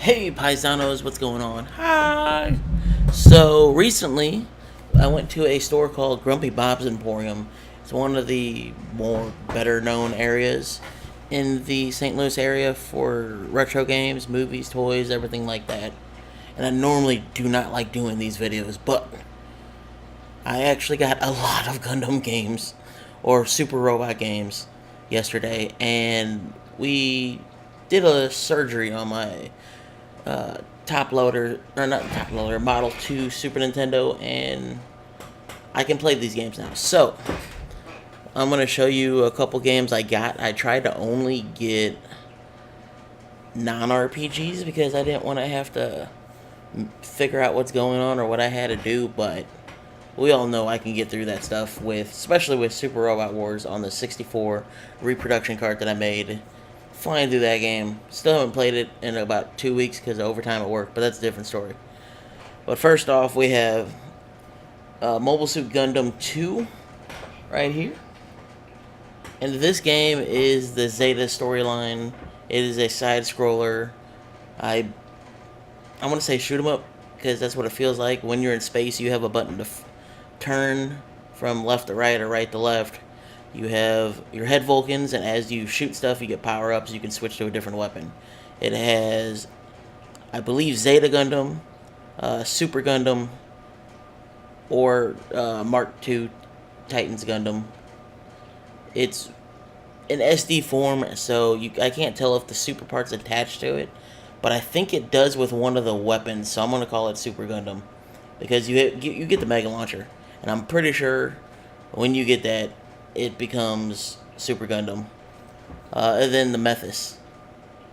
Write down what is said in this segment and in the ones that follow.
Hey paisanos, what's going on? Hi! So recently, I went to a store called Grumpy Bob's Emporium. It's one of the more better known areas in the St. Louis area for retro games, movies, toys, everything like that. And I normally do not like doing these videos, but I actually got a lot of Gundam games or Super Robot games yesterday, and we did a surgery on my top loader, or not top loader, Model 2 Super Nintendo, and I can play these games now. So, I'm going to show you a couple games I got. I tried to only get non-RPGs because I didn't want to have to figure out what's going on or what I had to do, but we all know I can get through that stuff especially with Super Robot Wars on the 64 reproduction cart that I made. Flying through that game. Still haven't played it in about 2 weeks because of overtime at work, but that's a different story. But first off, we have Mobile Suit Gundam 2 right here. And this game is the Zeta storyline. It is a side scroller. I want to say shoot 'em up because that's what it feels like. When you're in space, you have a button to turn from left to right or right to left. You have your head Vulcans, and as you shoot stuff, you get power-ups. You can switch to a different weapon. It has, I believe, Zeta Gundam, Super Gundam, or Mark II Titans Gundam. It's in SD form, so I can't tell if the super part's attached to it, but I think it does with one of the weapons, so I'm going to call it Super Gundam, because you get the Mega Launcher, and I'm pretty sure when you get that, it becomes Super Gundam. And then the Methus.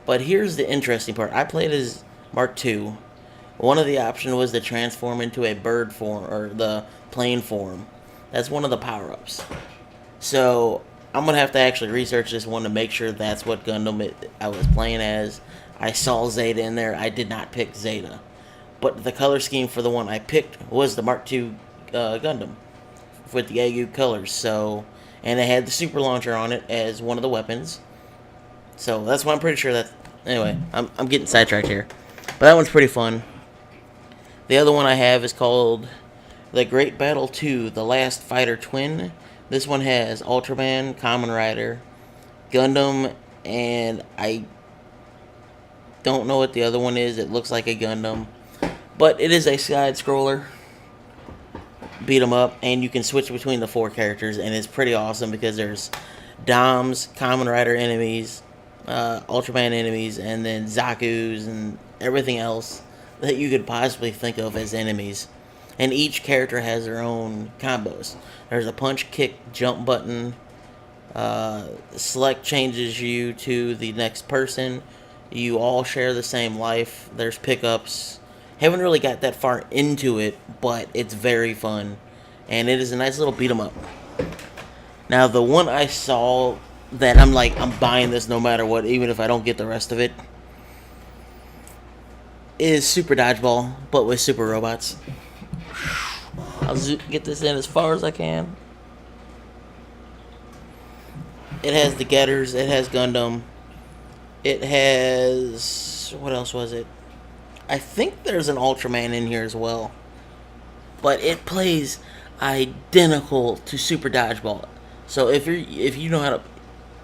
But here's the interesting part. I played as Mark II. One of the options was to transform into a bird form, or the plane form. That's one of the power-ups. So, I'm going to have to actually research this one to make sure that's what Gundam I was playing as. I saw Zeta in there. I did not pick Zeta. But the color scheme for the one I picked was the Mark II Gundam with the AU colors. So, and it had the super launcher on it as one of the weapons. So that's why I'm pretty sure that. Anyway, I'm getting sidetracked here, but that one's pretty fun. The other one I have is called The Great Battle 2: The Last Fighter Twin. This one has Ultraman, Kamen Rider, Gundam, and I don't know what the other one is. It looks like a Gundam, but it is a side scroller beat 'em up, and you can switch between the 4 characters, and it's pretty awesome because there's Doms, Kamen Rider enemies, Ultraman enemies, and then Zaku's and everything else that you could possibly think of as enemies. And each character has their own combos. There's a punch, kick, jump button. Select changes you to the next person. You all share the same life. There's pickups. Haven't really got that far into it, but it's very fun. And it is a nice little beat 'em up. Now, the one I saw that I'm buying this no matter what, even if I don't get the rest of it, is Super Dodgeball, but with super robots. I'll get this in as far as I can. It has the Getters, it has Gundam, it has... what else was it? I think there's an Ultraman in here as well. But it plays identical to Super Dodgeball. So if you know how to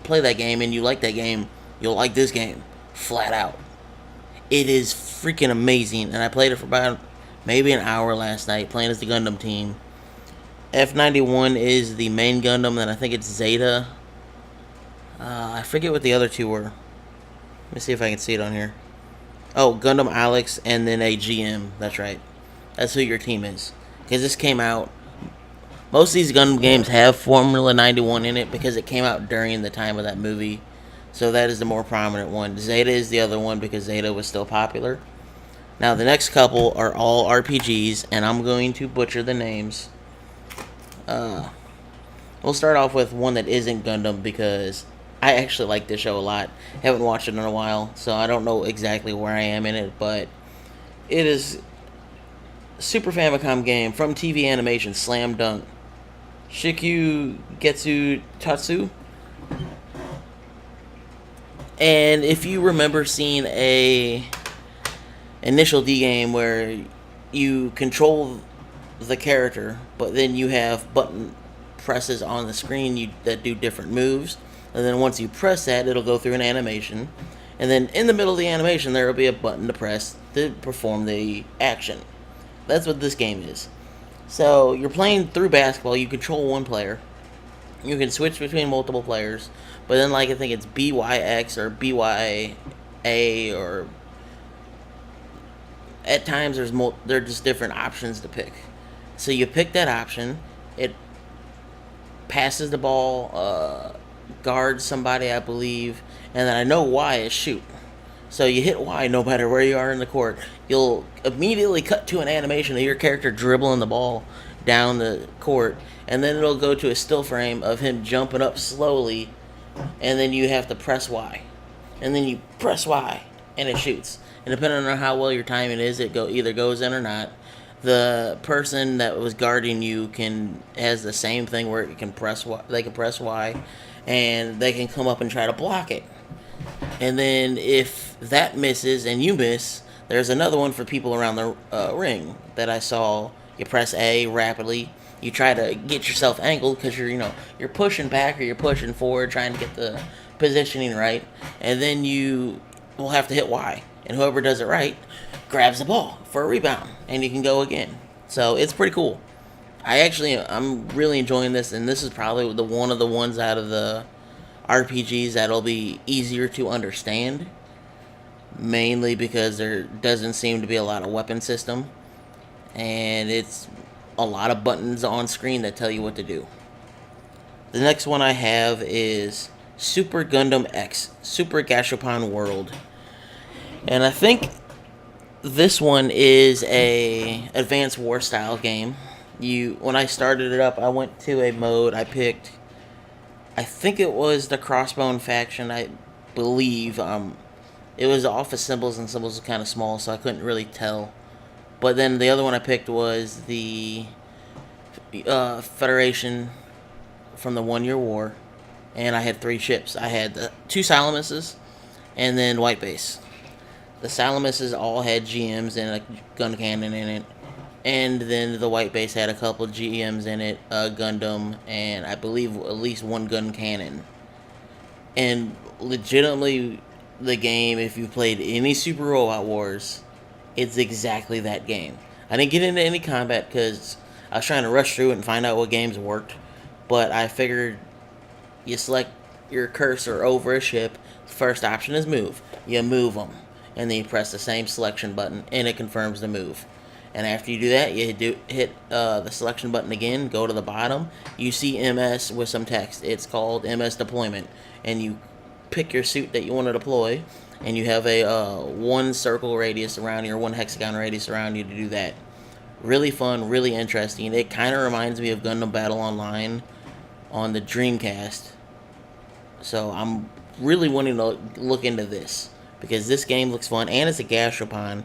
play that game and you like that game, you'll like this game. Flat out. It is freaking amazing. And I played it for about maybe an hour last night, playing as the Gundam team. F91 is the main Gundam, and I think it's Zeta. I forget what the other two were. Let me see if I can see it on here. Oh, Gundam Alex, and then a GM. That's right. That's who your team is. Because this came out... most of these Gundam games have Formula 91 in it because it came out during the time of that movie. So that is the more prominent one. Zeta is the other one because Zeta was still popular. Now, the next couple are all RPGs, and I'm going to butcher the names. We'll start off with one that isn't Gundam because I actually like this show a lot. Haven't watched it in a while, so I don't know exactly where I am in it, but it is Super Famicom game from TV animation Slam Dunk. Shiyou Gekitotsu. And if you remember seeing a initial D game where you control the character, but then you have button presses on the screen that do different moves. And then once you press that, it'll go through an animation. And then in the middle of the animation, there will be a button to press to perform the action. That's what this game is. So you're playing through basketball. You control one player. You can switch between multiple players. But then, like, I think it's BYX or BYA, or at times there are just different options to pick. So you pick that option. It passes the ball, guards somebody, I believe, and then I know Y is shoot. So you hit Y no matter where you are in the court. You'll immediately cut to an animation of your character dribbling the ball down the court, and then it'll go to a still frame of him jumping up slowly, and then you have to press Y. And then you press Y, and it shoots. And depending on how well your timing is, it either goes in or not. The person that was guarding you has the same thing where it can press Y, they can press Y, and they can come up and try to block it. And then if that misses and you miss, there's another one for people around the ring that I saw. You press A rapidly. You try to get yourself angled because you're pushing back or you're pushing forward, trying to get the positioning right. And then you will have to hit Y, and whoever does it right grabs the ball for a rebound, and you can go again. So it's pretty cool. I'm really enjoying this, and this is probably one of the ones out of the RPGs that'll be easier to understand, mainly because there doesn't seem to be a lot of weapon system, and it's a lot of buttons on screen that tell you what to do. The next one I have is Super Gundam X, Super Gachapon World, and I think this one is a advanced war style game. When I started it up, I went to a mode. I picked, I think it was the Crossbone faction, I believe. It was off of symbols, and symbols are kind of small, so I couldn't really tell. But then the other one I picked was the Federation from the 1 Year War, and I had 3 ships. I had the 2 Salamuses, and then White Base. The Salamuses all had GMs and a gun cannon in it. And then the White Base had a couple GMs in it, a Gundam, and I believe at least 1 gun cannon. And legitimately, the game, if you played any Super Robot Wars, it's exactly that game. I didn't get into any combat because I was trying to rush through it and find out what games worked. But I figured you select your cursor over a ship, the first option is move. You move them. And then you press the same selection button, and it confirms the move. And after you do that, you hit the selection button again, go to the bottom. You see MS with some text. It's called MS Deployment. And you pick your suit that you want to deploy, and you have a 1 circle radius around you, or 1 hexagon radius around you to do that. Really fun, really interesting. It kind of reminds me of Gundam Battle Online on the Dreamcast. So I'm really wanting to look into this, because this game looks fun, and it's a Gachapon,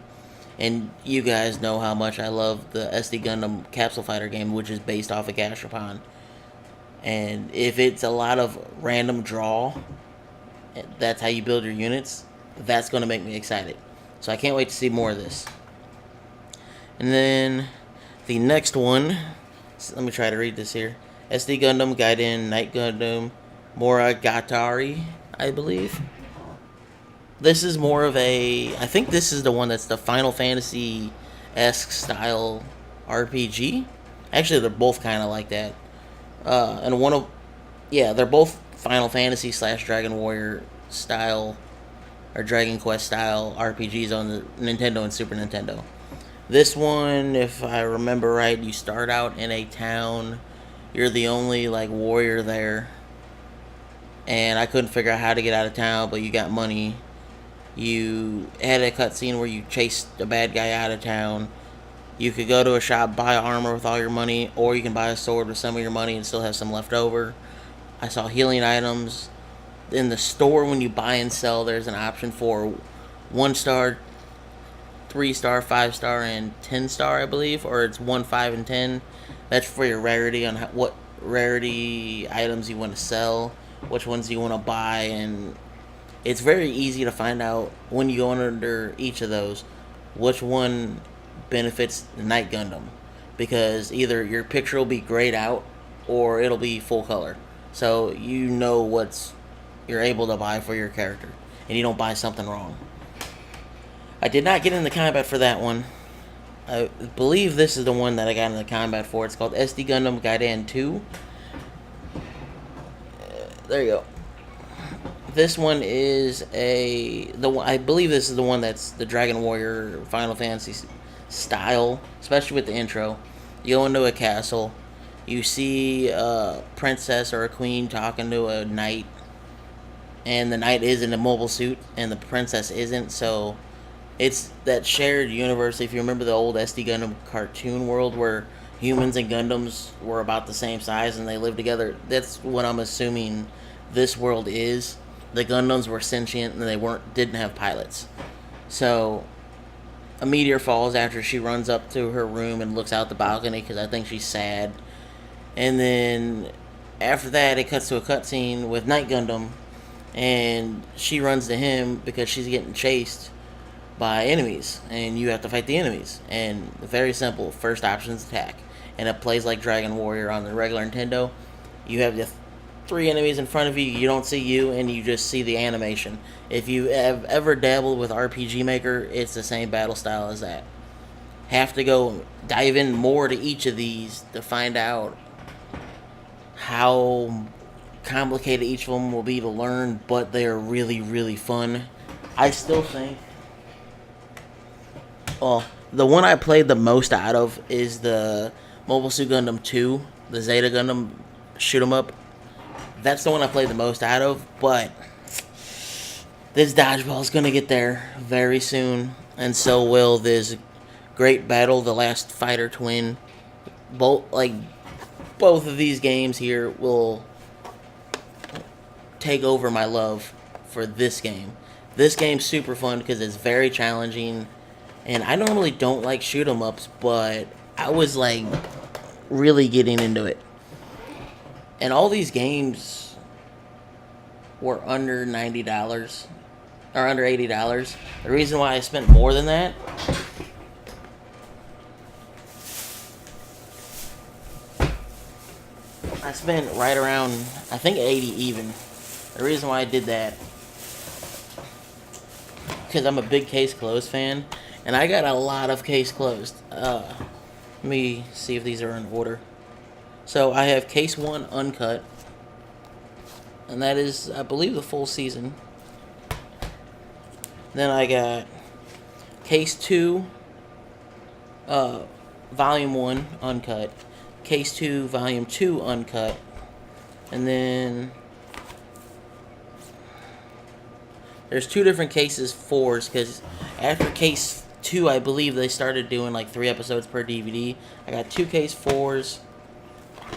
and you guys know how much I love the SD Gundam Capsule Fighter game, which is based off of Gachapon. And if it's a lot of random draw, that's how you build your units, that's going to make me excited. So I can't wait to see more of this. And then the next one, let me try to read this here. SD Gundam Gaiden Night Gundam Monogatari, I believe. This is more of I think this is the one that's the Final Fantasy-esque style RPG. Actually, they're both kind of like that. They're both Final Fantasy / Dragon Warrior style, or Dragon Quest style RPGs on the Nintendo and Super Nintendo. This one, if I remember right, you start out in a town. You're the only warrior there. And I couldn't figure out how to get out of town, but you got money. You had a cutscene where you chased the bad guy out of town. You could go to a shop, buy armor with all your money, or you can buy a sword with some of your money and still have some left over. I saw healing items. In the store, when you buy and sell, there's an option for 1-star, 3-star, 5-star, and 10-star, I believe. Or it's 1, 5, and 10. That's for your rarity, on what rarity items you want to sell, which ones you want to buy, and it's very easy to find out when you go under each of those which one benefits the Night Gundam, because either your picture will be grayed out or it'll be full color, so you know what's you're able to buy for your character, and you don't buy something wrong. I did not get into combat for that one. I believe this is the one that I got into combat for. It's called SD Gundam Gaiden 2. There you go. This one is I believe this is the one that's the Dragon Warrior Final Fantasy style, especially with the intro. You go into a castle, you see a princess or a queen talking to a knight, and the knight is in a mobile suit and the princess isn't, so it's that shared universe. If you remember the old SD Gundam cartoon world where humans and Gundams were about the same size and they lived together, that's what I'm assuming this world is. The Gundams were sentient and they didn't have pilots. So a meteor falls after she runs up to her room and looks out the balcony because I think she's sad. And then after that, it cuts to a cutscene with Night Gundam, and she runs to him because she's getting chased by enemies, and you have to fight the enemies. And very simple, first option is attack, and it plays like Dragon Warrior on the regular Nintendo. You have the 3 enemies in front of you, you don't see you, and you just see the animation. If you have ever dabbled with RPG Maker, it's the same battle style as that. Have to go dive in more to each of these to find out how complicated each of them will be to learn, but they're really, really fun. I still think, well, the one I played the most out of is the Mobile Suit Gundam 2, the Zeta Gundam Shootem Up. That's the one I played the most out of, but this Dodgeball is going to get there very soon, and so will this Great Battle, the Last Fighter Twin. Both of these games here will take over my love for this game. This game's super fun because it's very challenging, and I normally don't like shoot 'em ups, but I was like really getting into it. And all these games were under $90 or under $80. The reason why I spent more than that, I spent right around, I think, 80 even. The reason why I did that, because I'm a big Case Closed fan, and I got a lot of Case Closed. Let me see if these are in order. So I have Case 1 Uncut, and that is, I believe, the full season. Then I got Case 2, Volume 1 Uncut, Case 2, Volume 2 Uncut, and then there's 2 different Cases 4s, because after Case 2, I believe they started doing like 3 episodes per DVD. I got 2 Case 4s,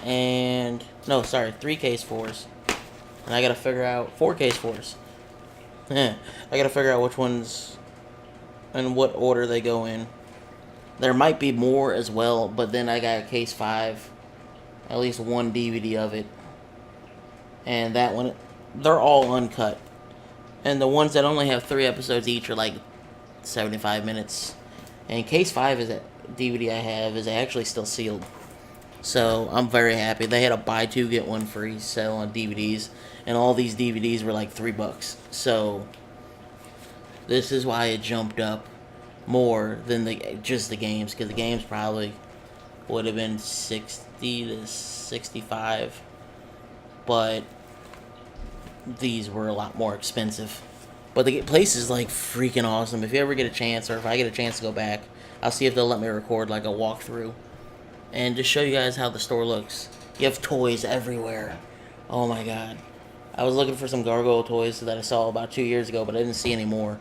and, no, sorry, 3 Case 4s, and I gotta figure out 4 Case 4s. I gotta figure out which ones and what order they go in. There might be more as well, but then I got Case 5, at least 1 DVD of it, and that one, they're all uncut. And the ones that only have 3 episodes each are like 75 minutes. And Case 5 is that DVD I have is actually still sealed. So I'm very happy. They had a buy 2 get 1 free sale on DVDs, and all these DVDs were like $3. So this is why it jumped up more than just the games, because the games probably would have been 60 to 65, but these were a lot more expensive. But the place is like freaking awesome. If you ever get a chance, or if I get a chance to go back, I'll see if they'll let me record like a walkthrough and just show you guys how the store looks. You have toys everywhere. Oh my god. I was looking for some Gargoyle toys that I saw about 2 years ago, but I didn't see any more.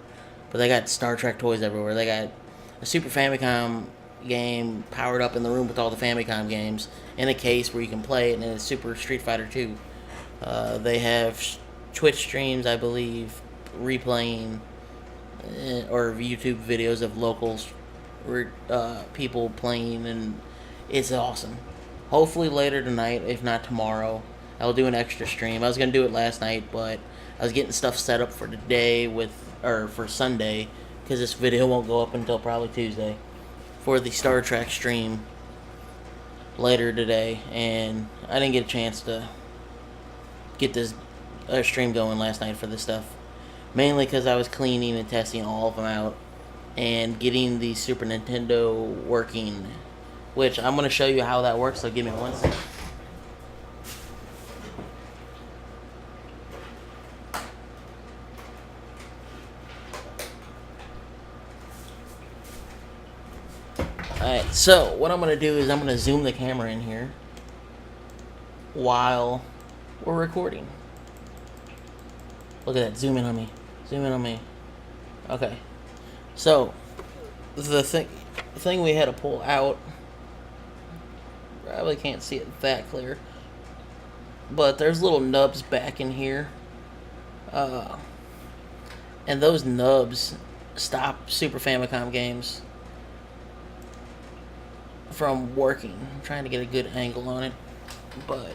But they got Star Trek toys everywhere. They got a Super Famicom game powered up in the room with all the Famicom games in a case where you can play it, and it's Super Street Fighter 2. They have Twitch streams, I believe, replaying or YouTube videos of locals, people playing, and it's awesome. Hopefully later tonight, if not tomorrow, I'll do an extra stream. I was gonna do it last night, but I was getting stuff set up for today for Sunday, because this video won't go up until probably Tuesday, for the Star Trek stream later today, and I didn't get a chance to get this stream going last night for this stuff, mainly because I was cleaning and testing all of them out and getting the Super Nintendo working, which I'm going to show you how that works, so give me 1 second. Alright, so what I'm going to do is I'm going to zoom the camera in here while we're recording. Look at that, zoom in on me. Zoom in on me. Okay. So, the thing we had to pull out, probably can't see it that clear, but there's little nubs back in here. And those nubs stop Super Famicom games from working. I'm trying to get a good angle on it, but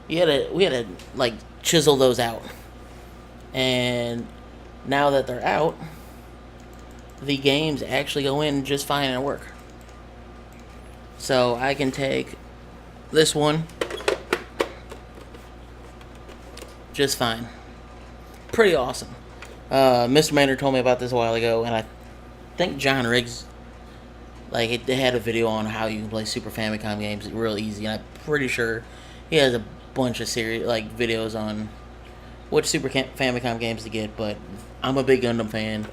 we had to like chisel those out, and now that they're out, the games actually go in just fine and work. So I can take this one just fine. Pretty awesome. MrMaynard told me about this a while ago, and I think John Riggs, like, they had a video on how you can play Super Famicom games real easy, and I'm pretty sure he has a bunch of videos on which Super Famicom games to get. But I'm a big Gundam fan,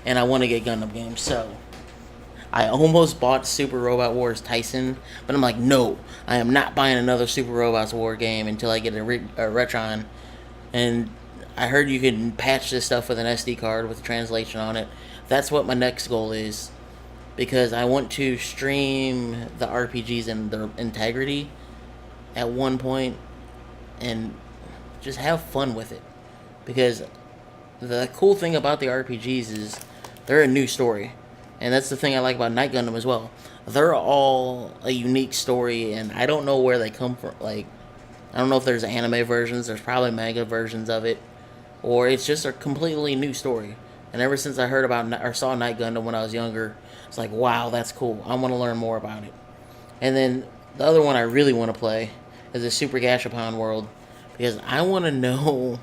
and I want to get Gundam games, so I almost bought Super Robot Wars Tyson, but I'm like, no, I am not buying another Super Robots War game until I get a Retron. And I heard you can patch this stuff with an SD card with a translation on it. That's what my next goal is, because I want to stream the RPGs in their integrity at one point and just have fun with it. Because the cool thing about the RPGs is they're a new story, and that's the thing I like about Night Gundam as well. They're all a unique story, and I don't know where they come from. Like, I don't know if there's anime versions, there's probably manga versions of it, or it's just a completely new story. And ever since I heard about or saw Night Gundam when I was younger, it's like, wow, that's cool. I want to learn more about it. And then the other one I really want to play is the Super Gachapon World, because I want to know,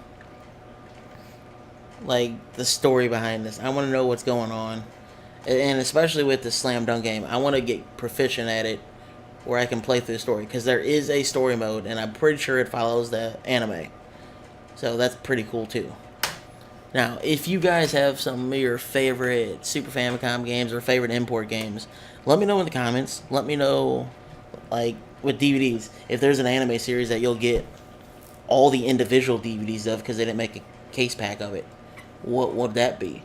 like, the story behind this. I want to know what's going on. And especially with the Slam Dunk game, I want to get proficient at it where I can play through the story, because there is a story mode, and I'm pretty sure it follows the anime. So that's pretty cool too. Now, if you guys have some of your favorite Super Famicom games or favorite import games, let me know in the comments. Let me know, like, with DVDs, if there's an anime series that you'll get all the individual DVDs of because they didn't make a case pack of it. What would that be?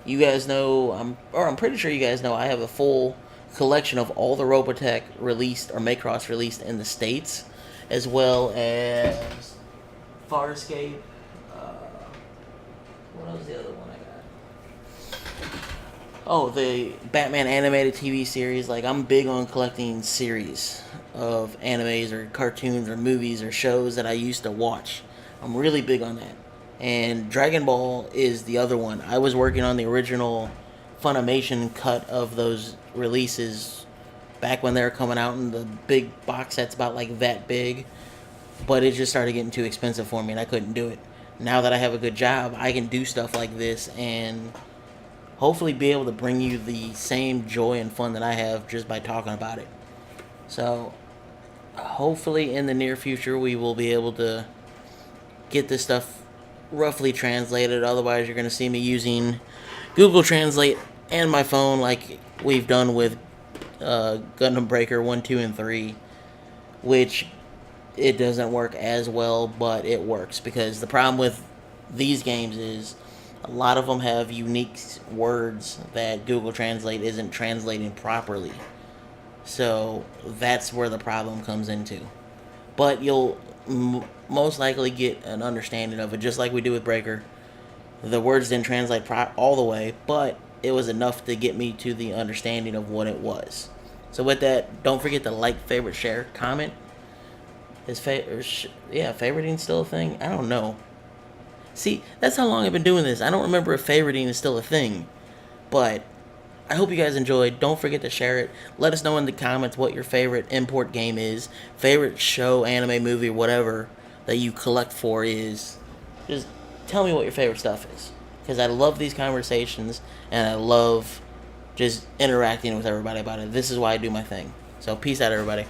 You guys know, I'm pretty sure you guys know, I have a full collection of all the Robotech released or Macross released in the States, as well as Farscape. What was the other one I got? Oh, the Batman animated TV series. Like, I'm big on collecting series of animes or cartoons or movies or shows that I used to watch. I'm really big on that. And Dragon Ball is the other one. I was working on the original Funimation cut of those releases back when they were coming out, in the big box sets about like that big. But it just started getting too expensive for me, and I couldn't do it. Now that I have a good job, I can do stuff like this and hopefully be able to bring you the same joy and fun that I have just by talking about it. So, hopefully in the near future we will be able to get this stuff roughly translated. Otherwise, you're going to see me using Google Translate and my phone like we've done with Gundam Breaker 1, 2, and 3, which it doesn't work as well, but it works, because the problem with these games is a lot of them have unique words that Google Translate isn't translating properly. So that's where the problem comes into. But you'll most likely get an understanding of it, just like we do with Breaker. The words didn't translate all the way, but it was enough to get me to the understanding of what it was. So with that, don't forget to like, favorite, share, comment. Is favoriting still a thing? I don't know. See, that's how long I've been doing this. I don't remember if favoriting is still a thing. But I hope you guys enjoyed. Don't forget to share it. Let us know in the comments what your favorite import game is, favorite show, anime, movie, whatever that you collect for is. Just tell me what your favorite stuff is. Because I love these conversations, and I love just interacting with everybody about it. This is why I do my thing. So peace out, everybody.